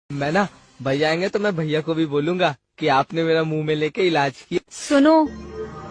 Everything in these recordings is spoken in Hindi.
मैं ना भैया आएंगे तो मैं भैया को भी बोलूंगा कि आपने मेरा मुंह में लेके इलाज किया। सुनो,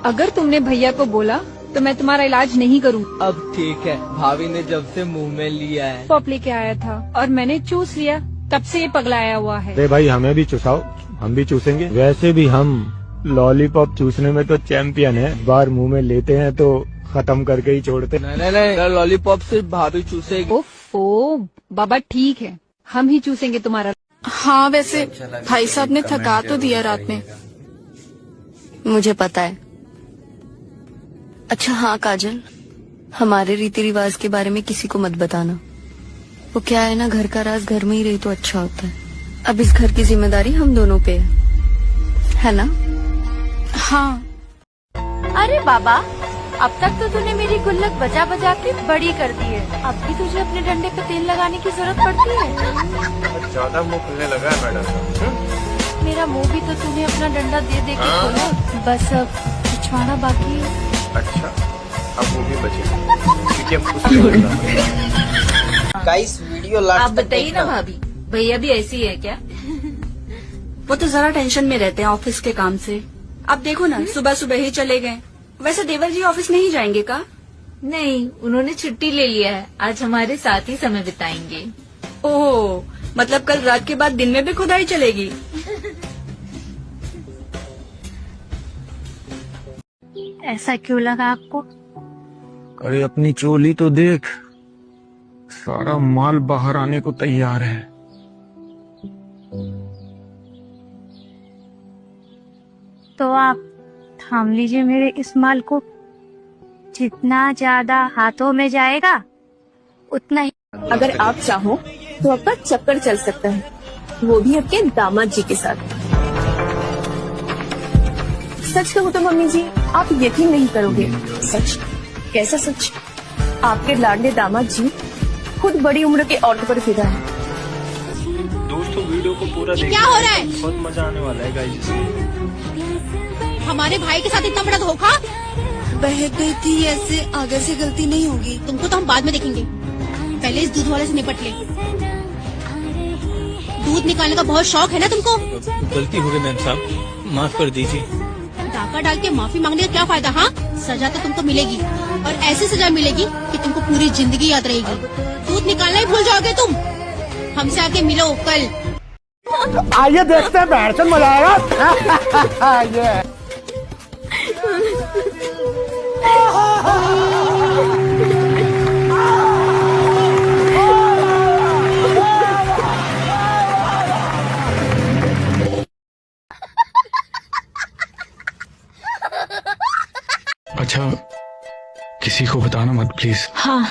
अगर तुमने भैया को बोला तो मैं तुम्हारा इलाज नहीं करूँ। अब ठीक है, भाभी ने जब से मुंह में लिया है। पॉप लेके आया था और मैंने चूस लिया, तब से ये पगलाया हुआ है। अरे भाई हमें भी चूसाओ, हम भी चूसेंगे। वैसे भी हम लॉलीपॉप चूसने में तो चैंपियन है। बार मुंह में लेते हैं तो खत्म करके ही छोड़ते। नहीं, लॉलीपॉप सिर्फ भाभी चूसेगी। ओफो बाबा, ठीक है, हम ही चूसेंगे तुम्हारा। हाँ, वैसे भाई साहब ने थका तो दिया रात में। मुझे पता है। अच्छा हाँ काजल, हमारे रीति रिवाज के बारे में किसी को मत बताना। वो क्या है ना, घर का राज घर में ही रही तो अच्छा होता है। अब इस घर की जिम्मेदारी हम दोनों पे है ना? हाँ। अरे बाबा, अब तक तो तूने मेरी गुल्लक बजा बजा के बड़ी कर दी है। अब भी तुझे अपने डंडे पे तेल लगाने की जरूरत पड़ती है? ज्यादा मुंह खुलने लगा है मैडम। मेरा मुंह भी तो तूने अपना डंडा दे दे के खोला। बस अब पिछवाड़ा बाकी है। अच्छा, अब वो भी बचे। गाइस वीडियो लास्ट आप बताइए ना भाभी, भैया भी ऐसी है क्या? वो तो जरा टेंशन में रहते हैं ऑफिस के काम से। अब देखो ना, सुबह सुबह ही चले गए। वैसे देवर जी ऑफिस नहीं जाएंगे का? नहीं, उन्होंने छुट्टी ले लिया है। आज हमारे साथ ही समय बिताएंगे। ओह, मतलब कल रात के बाद दिन में भी खुदाई चलेगी। ऐसा क्यों लगा आपको? अरे अपनी चोली तो देख, सारा माल बाहर आने को तैयार है। तो आप थाम लीजिए मेरे इस माल को। जितना ज्यादा हाथों में जाएगा उतना ही। अगर आप चाहो तो आपका चक्कर चल सकता है, वो भी आपके दामाद जी के साथ। सच कहूँ तो मम्मी जी, आप यकीन नहीं करोगे। सच? कैसा सच? आपके लाडले दामाद जी खुद बड़ी उम्र के औरत पर फिदा है। दोस्तों वीडियो को पूरा देखिए, क्या हो रहा है? बहुत मजा आने वाला है गाइस। हमारे भाई के साथ इतना बड़ा धोखा। बह गई थी, ऐसे आगे से गलती नहीं होगी। तुमको तो हम बाद में देखेंगे, पहले इस दूध वाले से निपट ले। दूध निकालने का बहुत शौक है ना तुमको? गलती हो गई मैम साहब, माफ कर दीजिए। डाका डाल के माफी मांगने का क्या फायदा? हाँ, सजा तो तुमको मिलेगी, और ऐसी सजा मिलेगी कि तुमको पूरी जिंदगी याद रहेगी। दूध निकालना ही भूल जाओगे तुम। हमसे आके मिलो कल। आइए देखते हैं बैठन मजा आएगा। अच्छा, किसी को बताना मत प्लीज। हाँ,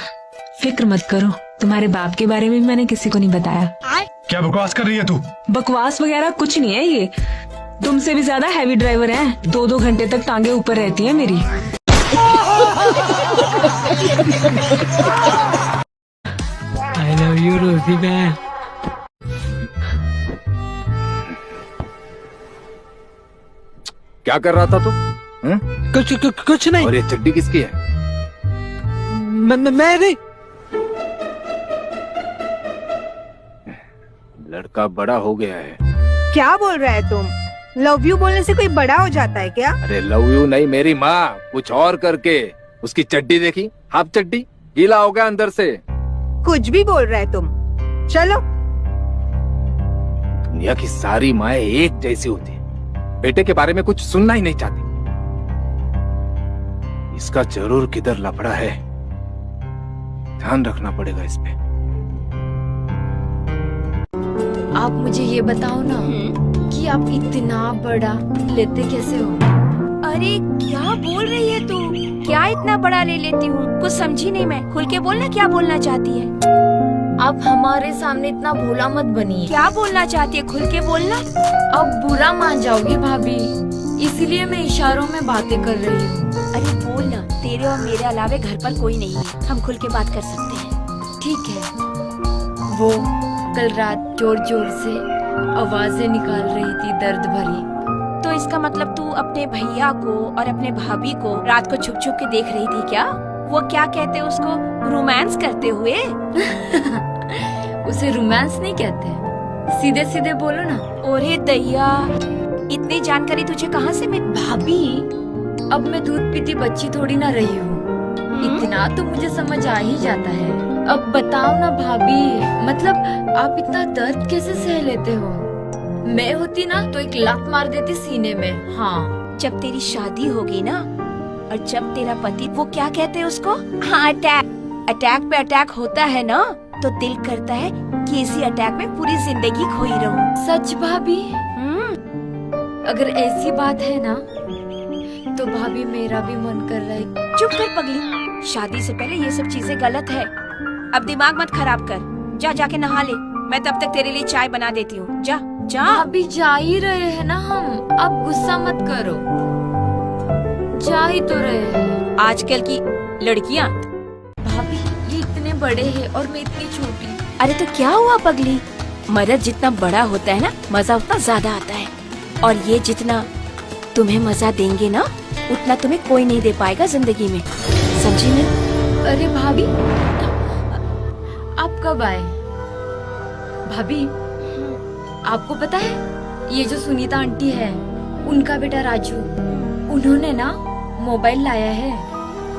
फिक्र मत करो, तुम्हारे बाप के बारे में मैंने किसी को नहीं बताया। क्या बकवास कर रही है तू? बकवास वगैरह कुछ नहीं है, ये तुमसे भी ज्यादा हैवी ड्राइवर है। 2-2 घंटे तक टांगे ऊपर रहती है मेरी। आई लव यू रोजी बहन। क्या कर रहा था तू? कुछ नहीं। और ये चड्डी किसकी है? मैं नहीं। लड़का बड़ा हो गया है। क्या बोल रहा है तुम? लव यू बोलने से कोई बड़ा हो जाता है क्या? अरे लव यू नहीं मेरी माँ, कुछ और करके। उसकी चड्डी देखी, हाफ चड्डी, गीला हो गया अंदर से। कुछ भी बोल रहा है तुम। चलो। दुनिया की सारी माएं एक जैसी होती है, बेटे के बारे में कुछ सुनना ही नहीं चाहती। इसका जरूर किधर लफड़ा है, ध्यान रखना पड़ेगा इस पे। आप मुझे ये बताओ ना कि आप इतना बड़ा लेते कैसे हो? अरे क्या बोल रही है तू? क्या इतना बड़ा ले लेती हूँ? कुछ समझी नहीं मैं। खुल के बोलना, क्या बोलना चाहती है? आप हमारे सामने इतना भोला मत बनिए। क्या बोलना चाहती है? खुल के बोलना। अब बुरा मान जाओगी भाभी, इसीलिए मैं इशारों में बातें कर रही हूँ। अरे बोलना, तेरे और मेरे अलावे घर पर कोई नहीं है, हम खुल के बात कर सकते हैं। ठीक है। वो कल रात जोर जोर से आवाजें निकाल रही थी, दर्द भरी। तो इसका मतलब तू अपने भैया को और अपने भाभी को रात को छुप छुप के देख रही थी क्या? वो क्या कहते उसको, रोमांस करते हुए? उसे रोमांस नहीं कहते, सीधे सीधे बोलो ना। ओरे दैया, इतनी जानकारी तुझे कहाँ से मिली? भाभी, अब मैं दूध पीती बच्ची थोड़ी ना रही हूँ, इतना तो मुझे समझ आ ही जाता है। अब बताओ ना भाभी, मतलब आप इतना दर्द कैसे सह लेते हो? मैं होती ना तो एक लात मार देती सीने में। हाँ, जब तेरी शादी होगी ना, और जब तेरा पति, वो क्या कहते हैं उसको, हाँ अटैक, अटैक पे अटैक होता है ना, तो दिल करता है कि इसी अटैक में पूरी जिंदगी खोई रहूं। सच भाभी? अगर ऐसी बात है ना, तो भाभी मेरा भी मन कर रहा है। चुप कर पगली, शादी से पहले ये सब चीजें गलत है। अब दिमाग मत खराब कर, जा जाके नहा ले, मैं तब तक तेरे लिए चाय बना देती हूँ। जा जा। भाभी जा ही रहे हैं ना हम, अब गुस्सा मत करो, जा ही तो रहे हैं। आजकल की लड़कियाँ। भाभी ये इतने बड़े हैं और मैं इतनी छोटी। अरे तो क्या हुआ पगली, मर्द जितना बड़ा होता है ना, मजा उतना ज्यादा आता है, और ये जितना तुम्हें मजा देंगे ना, उतना तुम्हें कोई नहीं दे पाएगा जिंदगी में, समझी नहीं? अरे भाभी, आप कब आए? भाभी, आपको पता है ये जो सुनीता आंटी है, उनका बेटा राजू, उन्होंने ना मोबाइल लाया है,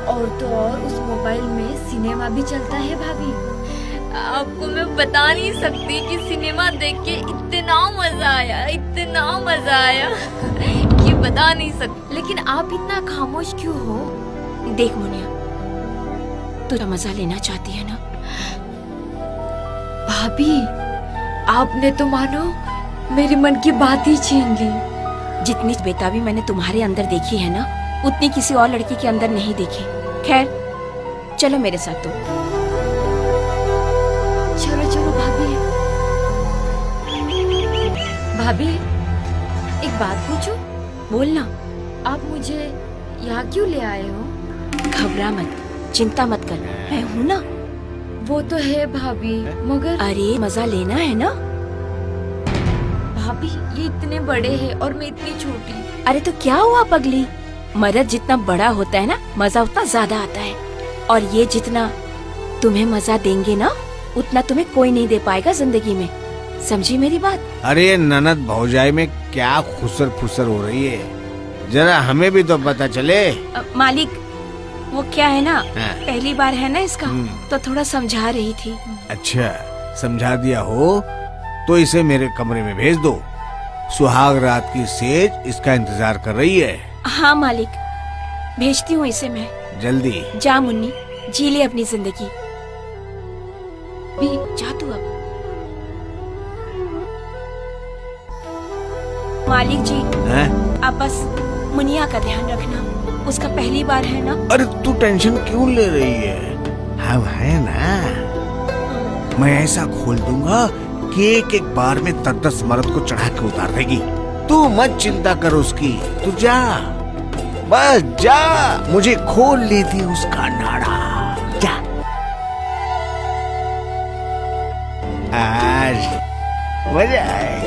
और तो और उस मोबाइल में सिनेमा भी चलता है। भाभी, आपको मैं बता नहीं सकती कि सिनेमा देख के इतना मजा आया, इतना मजा आया कि बता नहीं सकती। लेकिन आप इतना खामोश क्यों हो? देख मुनिया, तू मजा लेना चाहती है ना? भाभी, आपने तो मानो मेरे मन की बात ही छीन ली। जितनी बेताबी मैंने तुम्हारे अंदर देखी है ना, उतनी किसी और लड़की के अंदर नहीं देखी। खैर, चलो मेरे साथ तुम। चलो चलो भाभी। भाभी, एक बात पूछूं? बोलना। आप मुझे यहाँ क्यों ले आए हो? घबरा मत, चिंता मत कर, मैं हूँ ना। वो तो है भाभी, मगर अरे मजा लेना है ना। भाभी ये इतने बड़े हैं और मैं इतनी छोटी। अरे तो क्या हुआ पगली, मर्द जितना बड़ा होता है ना, मजा उतना ज्यादा आता है, और ये जितना तुम्हें मजा देंगे ना, उतना तुम्हें कोई नहीं दे पाएगा जिंदगी में, समझी मेरी बात? अरे ननद भौजाई में क्या खुसर फुसर हो रही है, जरा हमें भी तो पता चले। मालिक, वो क्या है ना, हाँ। पहली बार है ना इसका, तो थोड़ा समझा रही थी। अच्छा, समझा दिया हो तो इसे मेरे कमरे में भेज दो, सुहाग रात की सेज इसका इंतजार कर रही है। हाँ मालिक, भेजती हूँ इसे मैं। जल्दी जा मुन्नी, जी ले अपनी जिंदगी भी, जा तू अब। मालिक जी, अब बस मुनिया का ध्यान रखना, उसका पहली बार है ना। अरे तू टेंशन क्यों ले रही है, हम है ना, मैं ऐसा खोल दूंगा कि एक एक बार में 10-10 मर्द को चढ़ा के उतार देगी। तू मत चिंता कर उसकी, तू जा, बस जा, मुझे खोल लेती उसका नाड़ा, जा। आज मजा आए।